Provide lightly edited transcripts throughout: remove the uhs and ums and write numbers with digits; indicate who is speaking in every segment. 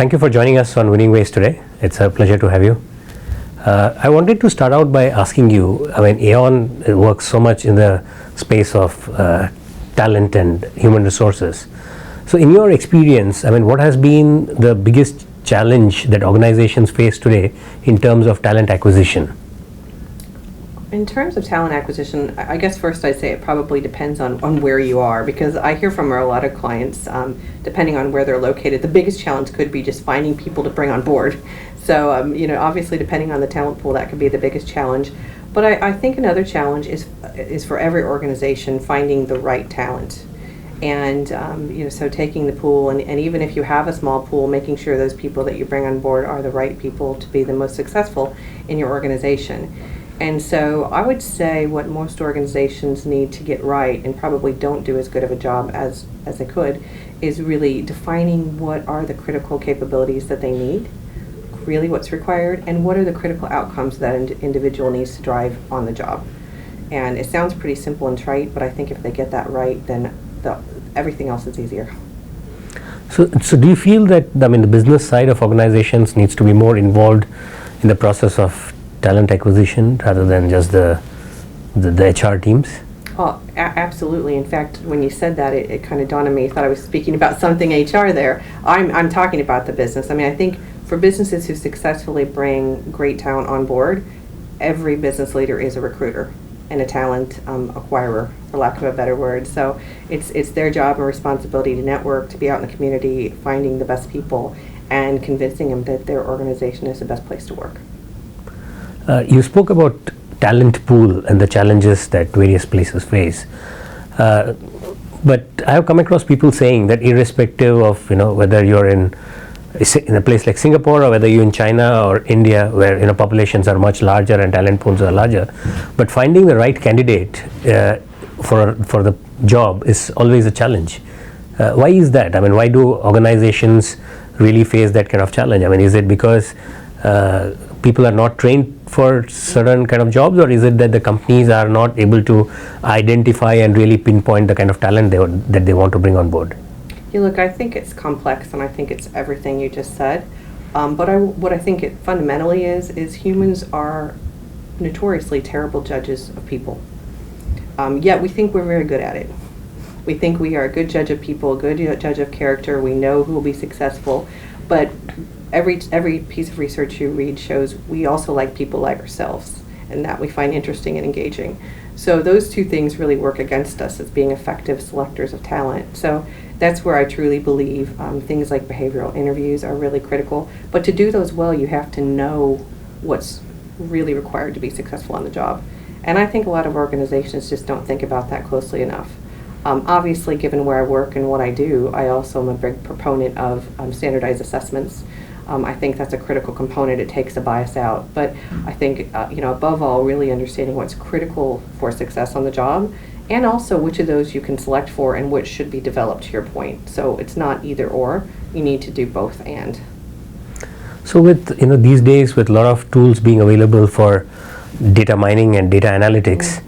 Speaker 1: Thank you for joining us on Winning Ways today. It's a pleasure to have you. I wanted to start out by asking you, Aon works so much in the space of talent and human resources. So in your experience, what has been the biggest challenge that organizations face today in terms of talent acquisition?
Speaker 2: In terms of talent acquisition, I guess first I'd say it probably depends on where you are, because I hear from a lot of clients, depending on where they're located, the biggest challenge could be just finding people to bring on board. So, obviously depending on the talent pool, that could be the biggest challenge. But I think another challenge is for every organization finding the right talent. And, so taking the pool, and even if you have a small pool, making sure those people that you bring on board are the right people to be the most successful in your organization. And so I would say what most organizations need to get right, and probably don't do as good of a job as they could, is really defining what are the critical capabilities that they need, really what's required, and what are the critical outcomes that an individual needs to drive on the job. And it sounds pretty simple and trite, but I think if they get that right, then everything else is easier.
Speaker 1: So do you feel that the business side of organizations needs to be more involved in the process of talent acquisition rather than just the HR teams?
Speaker 2: Oh, absolutely. In fact, when you said that, it kind of dawned on me. I thought I was speaking about something HR there. I'm talking about the business. I think for businesses who successfully bring great talent on board, every business leader is a recruiter and a talent acquirer, for lack of a better word. So it's their job and responsibility to network, to be out in the community, finding the best people, and convincing them that their organization is the best place to work.
Speaker 1: You spoke about talent pool and the challenges that various places face. But I have come across people saying that irrespective of whether you're in a place like Singapore or whether you're in China or India, where populations are much larger and talent pools are larger, but finding the right candidate for the job is always a challenge. Why is that? Why do organizations really face that kind of challenge? Is it because people are not trained for certain kind of jobs, or is it that the companies are not able to identify and really pinpoint the kind of talent that they want to bring on board?
Speaker 2: Yeah, look, I think it's complex, and I think it's everything you just said. But what I think it fundamentally is humans are notoriously terrible judges of people. Yet we think we're very good at it. We think we are a good judge of people, a good judge of character. We know who will be successful, but every piece of research you read shows we also like people like ourselves, and that we find interesting and engaging. So those two things really work against us as being effective selectors of talent. So that's where I truly believe things like behavioral interviews are really critical. But to do those well, you have to know what's really required to be successful on the job. And I think a lot of organizations just don't think about that closely enough. Obviously, given where I work and what I do, I also am a big proponent of standardized assessments. I think that's a critical component. It takes the bias out. But I think, above all, really understanding what's critical for success on the job, and also which of those you can select for and which should be developed, to your point. So it's not either or. You need to do both and.
Speaker 1: So with these days, with a lot of tools being available for data mining and data analytics,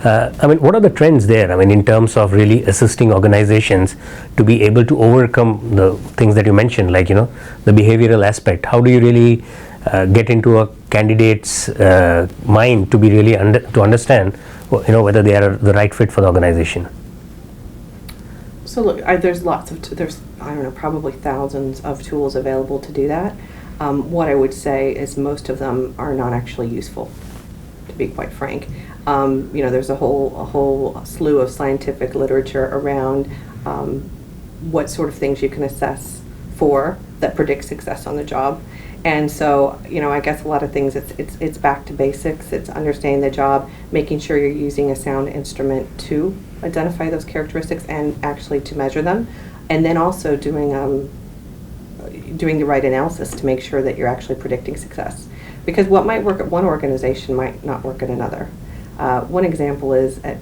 Speaker 1: what are the trends there? In terms of really assisting organizations to be able to overcome the things that you mentioned, like the behavioral aspect. How do you really get into a candidate's mind to be really to understand whether they are the right fit for the organization?
Speaker 2: So look, there's probably thousands of tools available to do that. What I would say is most of them are not actually useful, to be quite frank. There's a whole slew of scientific literature around what sort of things you can assess for that predict success on the job. And so, I guess a lot of things, it's back to basics. It's understanding the job, making sure you're using a sound instrument to identify those characteristics and actually to measure them, and then also doing the right analysis to make sure that you're actually predicting success. Because what might work at one organization might not work at another. One example is, a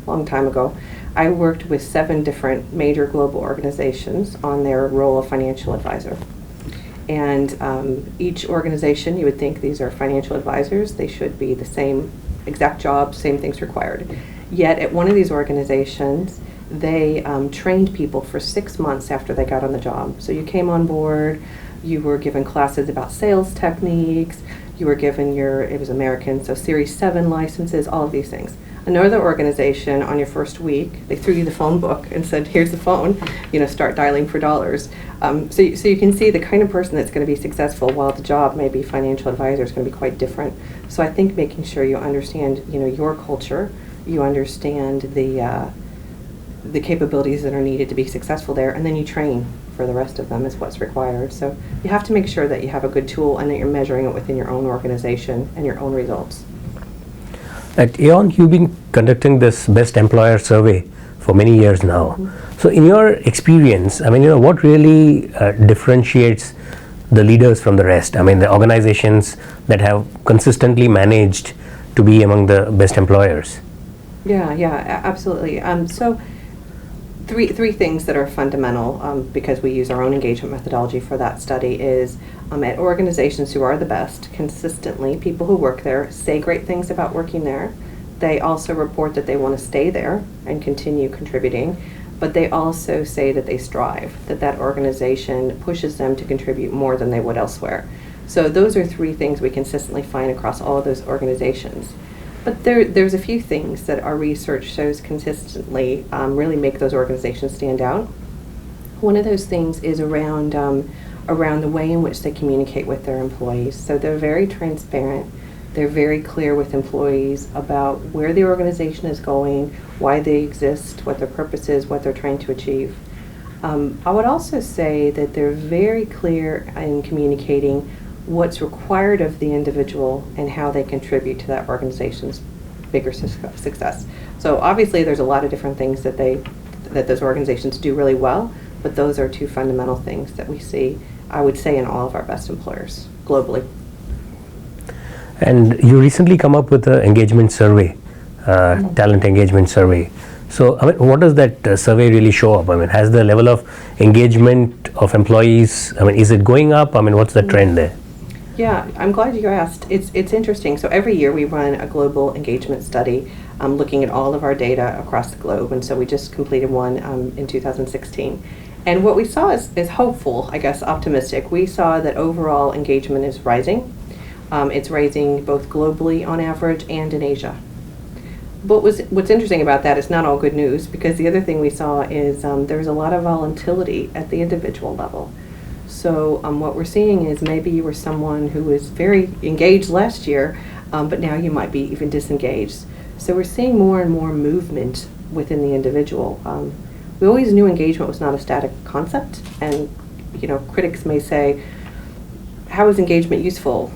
Speaker 2: long time ago, I worked with 7 different major global organizations on their role of financial advisor. And each organization, you would think these are financial advisors, they should be the same exact job, same things required. Yet at one of these organizations, they trained people for 6 months after they got on the job. So you came on board, you were given classes about sales techniques, you were given it was American, so Series 7 licenses, all of these things. Another organization, on your first week, they threw you the phone book and said, here's the phone, start dialing for dollars. So you can see the kind of person that's going to be successful, while the job, maybe financial advisor, is going to be quite different. So I think making sure you understand, your culture, you understand the capabilities that are needed to be successful there, and then you train for the rest of them is what's required. So you have to make sure that you have a good tool and that you're measuring it within your own organization and your own results.
Speaker 1: At Aon, you've been conducting this best employer survey for many years now. Mm-hmm. So in your experience, what really differentiates the leaders from the rest? The organizations that have consistently managed to be among the best employers.
Speaker 2: Yeah, absolutely. So three things that are fundamental, because we use our own engagement methodology for that study, is at organizations who are the best, consistently, people who work there say great things about working there. They also report that they want to stay there and continue contributing, but they also say that they strive, that organization pushes them to contribute more than they would elsewhere. So those are three things we consistently find across all of those organizations. But there's a few things that our research shows consistently really make those organizations stand out. One of those things is around the way in which they communicate with their employees. So they're very transparent. They're very clear with employees about where the organization is going, why they exist, what their purpose is, what they're trying to achieve. I would also say that they're very clear in communicating what's required of the individual and how they contribute to that organization's bigger success. So obviously there's a lot of different things that those organizations do really well, but those are two fundamental things that we see, I would say, in all of our best employers globally.
Speaker 1: And you recently come up with an engagement survey, talent engagement survey. So what does that survey really show up? Has the level of engagement of employees, is it going up? What's the trend there?
Speaker 2: Yeah, I'm glad you asked. It's interesting. So every year we run a global engagement study looking at all of our data across the globe. And so we just completed one in 2016. And what we saw is hopeful, I guess, optimistic. We saw that overall engagement is rising. It's rising both globally on average and in Asia. But what's interesting about that is not all good news, because the other thing we saw is there's a lot of volatility at the individual level. So what we're seeing is maybe you were someone who was very engaged last year, but now you might be even disengaged. So we're seeing more and more movement within the individual. We always knew engagement was not a static concept, and critics may say, how is engagement useful?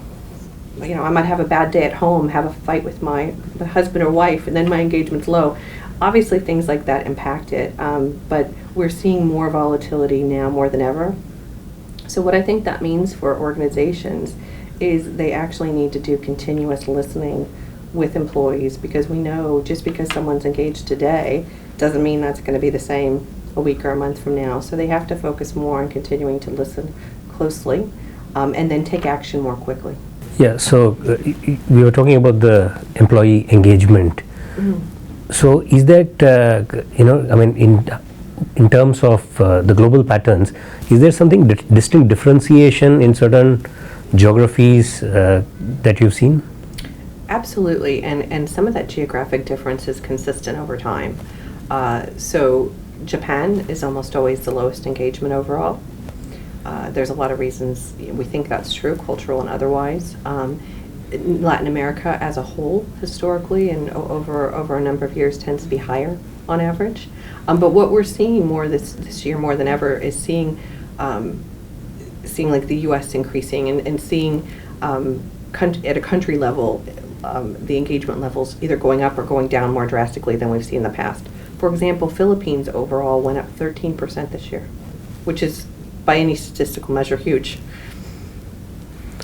Speaker 2: I might have a bad day at home, have a fight with my husband or wife, and then my engagement's low. Obviously things like that impact it, but we're seeing more volatility now more than ever. So what I think that means for organizations is they actually need to do continuous listening with employees, because we know just because someone's engaged today doesn't mean that's going to be the same a week or a month from now. So they have to focus more on continuing to listen closely and then take action more quickly.
Speaker 1: Yeah, so we were talking about the employee engagement. Mm-hmm. So is that, in terms of the global patterns, is there something distinct differentiation in certain geographies that you've seen?
Speaker 2: Absolutely, and some of that geographic difference is consistent over time. So Japan is almost always the lowest engagement overall. There's a lot of reasons we think that's true, cultural and otherwise. Latin America as a whole, historically, and over a number of years, tends to be higher on average. But what we're seeing more this year more than ever is seeing like the U.S. increasing and seeing at a country level the engagement levels either going up or going down more drastically than we've seen in the past. For example, Philippines overall went up 13% this year, which is by any statistical measure huge.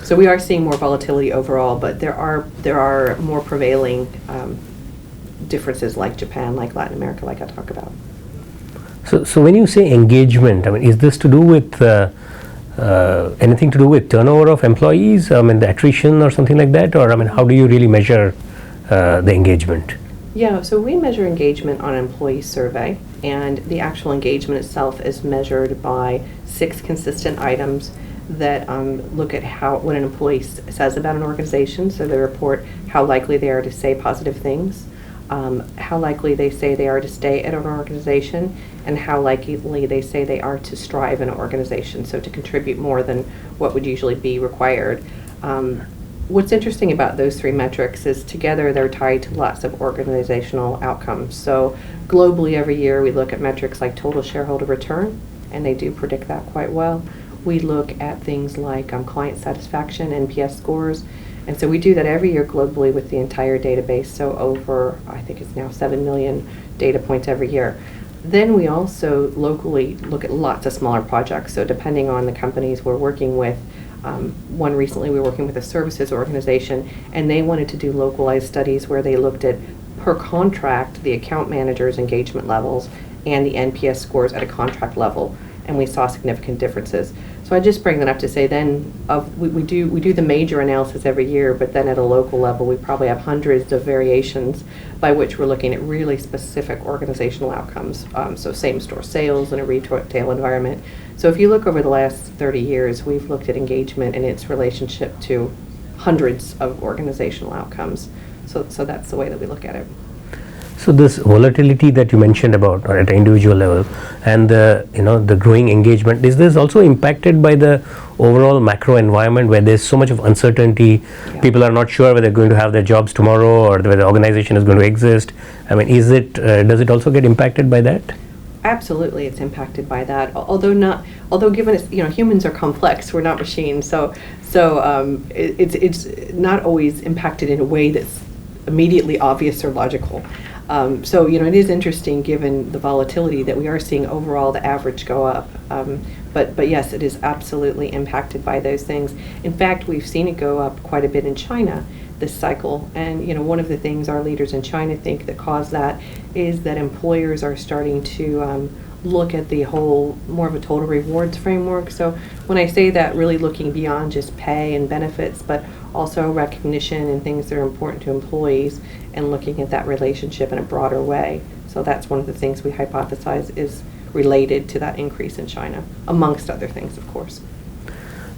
Speaker 2: So we are seeing more volatility overall, but there are more prevailing differences like Japan, like Latin America, like I talk about.
Speaker 1: So when you say engagement, is this to do with anything to do with turnover of employees? The attrition or something like that, or how do you really measure the engagement?
Speaker 2: Yeah, so we measure engagement on an employee survey, and the actual engagement itself is measured by 6 consistent items that look at what an employee says about an organization. So they report how likely they are to say positive things, how likely they say they are to stay at an organization, and how likely they say they are to strive in an organization, so to contribute more than what would usually be required. What's interesting about those three metrics is together they're tied to lots of organizational outcomes. So globally every year we look at metrics like total shareholder return, and they do predict that quite well. We look at things like client satisfaction, NPS scores, and so we do that every year globally with the entire database, so over, I think it's now 7 million data points every year. Then we also locally look at lots of smaller projects, so depending on the companies we're working with. One recently we were working with a services organization, and they wanted to do localized studies where they looked at per contract the account manager's engagement levels and the NPS scores at a contract level, and we saw significant differences. So I just bring that up to say then we do the major analysis every year, but then at a local level we probably have hundreds of variations by which we're looking at really specific organizational outcomes. So same store sales in a retail environment. So if you look over the last 30 years, we've looked at engagement and its relationship to hundreds of organizational outcomes. So that's the way that we look at it.
Speaker 1: So this volatility that you mentioned about or at an individual level and the growing engagement, is this also impacted by the overall macro environment where there's so much of uncertainty? Yeah. People are not sure whether they're going to have their jobs tomorrow or whether the organization is going to exist. I mean, does it also get impacted by that?
Speaker 2: Absolutely, it's impacted by that. Although given it's, humans are complex, we're not machines, so it's not always impacted in a way that's immediately obvious or logical. So it is interesting given the volatility that we are seeing overall the average go up. But yes, it is absolutely impacted by those things. In fact, we've seen it go up quite a bit in China this cycle. And one of the things our leaders in China think that caused that is that employers are starting to look at the whole more of a total rewards framework. So when I say that, really looking beyond just pay and benefits, but also recognition and things that are important to employees and looking at that relationship in a broader way. So that's one of the things we hypothesize is related to that increase in China, amongst other things, of course.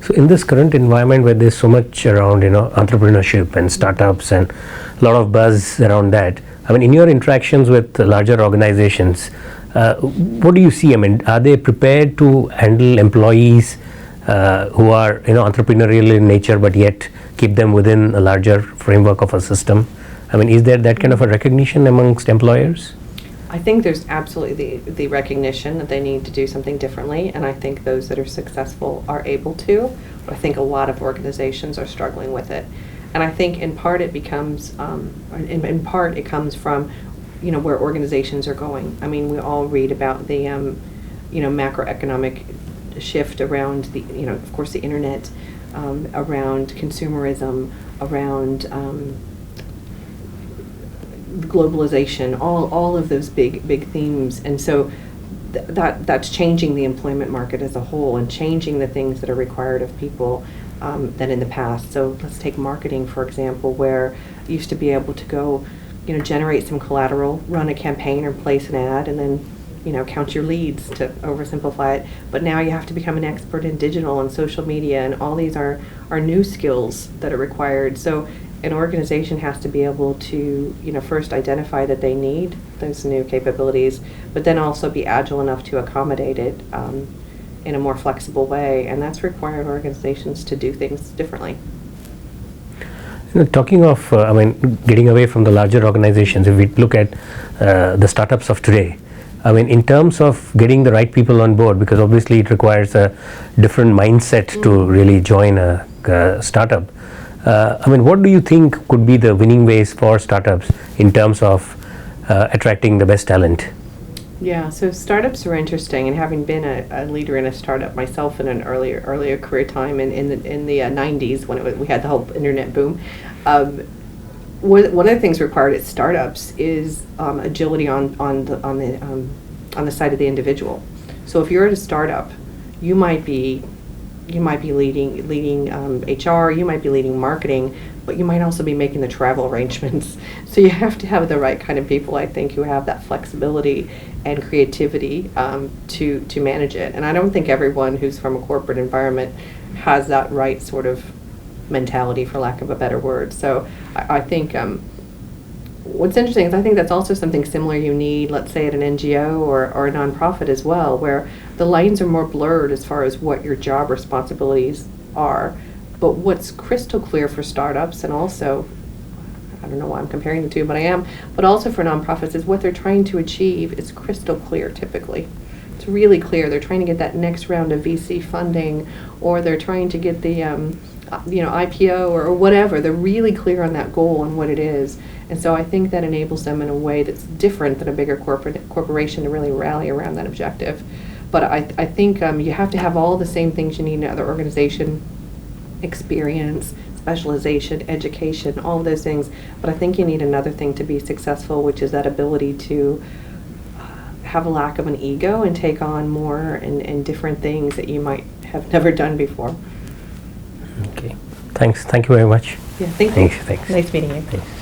Speaker 1: So in this current environment where there's so much around, entrepreneurship and startups and a lot of buzz around that, I mean, in your interactions with larger organizations, what do you see? I mean, are they prepared to handle employees who are, entrepreneurial in nature, but yet keep them within a larger framework of a system? I mean, is there that kind of a recognition amongst employers?
Speaker 2: I think there's absolutely the recognition that they need to do something differently, and I think those that are successful are able to, but I think a lot of organizations are struggling with it. And I think in part it becomes, in part it comes from, where organizations are going. I mean, we all read about the, macroeconomic shift around the, of course the internet, around consumerism, around globalization, all of those big themes, and so that's changing the employment market as a whole and changing the things that are required of people than in the past. So let's take marketing, for example, where you used to be able to go, generate some collateral, run a campaign or place an ad, and then count your leads, to oversimplify it. But now you have to become an expert in digital and social media, and all these are new skills that are required. So an organization has to be able to, first identify that they need those new capabilities, but then also be agile enough to accommodate it in a more flexible way, and that's required organizations to do things differently.
Speaker 1: Talking of, getting away from the larger organizations, if we look at the startups of today, I mean, in terms of getting the right people on board, because obviously it requires a different mindset to really join a startup. What do you think could be the winning ways for startups in terms of attracting the best talent?
Speaker 2: Yeah, so startups are interesting, and having been a leader in a startup myself in an earlier career time in the 90s when we had the whole internet boom, one of the things required at startups is agility on the side of the individual. So if you're at a startup, you might be leading HR, you might be leading marketing, but you might also be making the travel arrangements. So you have to have the right kind of people, I think, who have that flexibility and creativity to manage it. And I don't think everyone who's from a corporate environment has that right sort of mentality, for lack of a better word. So I think what's interesting is I think that's also something similar you need, let's say, at an NGO or a nonprofit as well, where the lines are more blurred as far as what your job responsibilities are. But what's crystal clear for startups, and also, I don't know why I'm comparing the two, but I am, but also for nonprofits, is what they're trying to achieve is crystal clear typically. It's really clear. They're trying to get that next round of VC funding, or they're trying to get the IPO or whatever. They're really clear on that goal and what it is. And so I think that enables them in a way that's different than a bigger corporation to really rally around that objective. But I think you have to have all the same things you need in another organization: experience, specialization, education, all of those things. But I think you need another thing to be successful, which is that ability to have a lack of an ego and take on more and different things that you might have never done before.
Speaker 1: Okay. Thanks. Thank you very much.
Speaker 2: Yeah, thank you.
Speaker 1: Thanks.
Speaker 2: Nice meeting you.
Speaker 1: Thanks.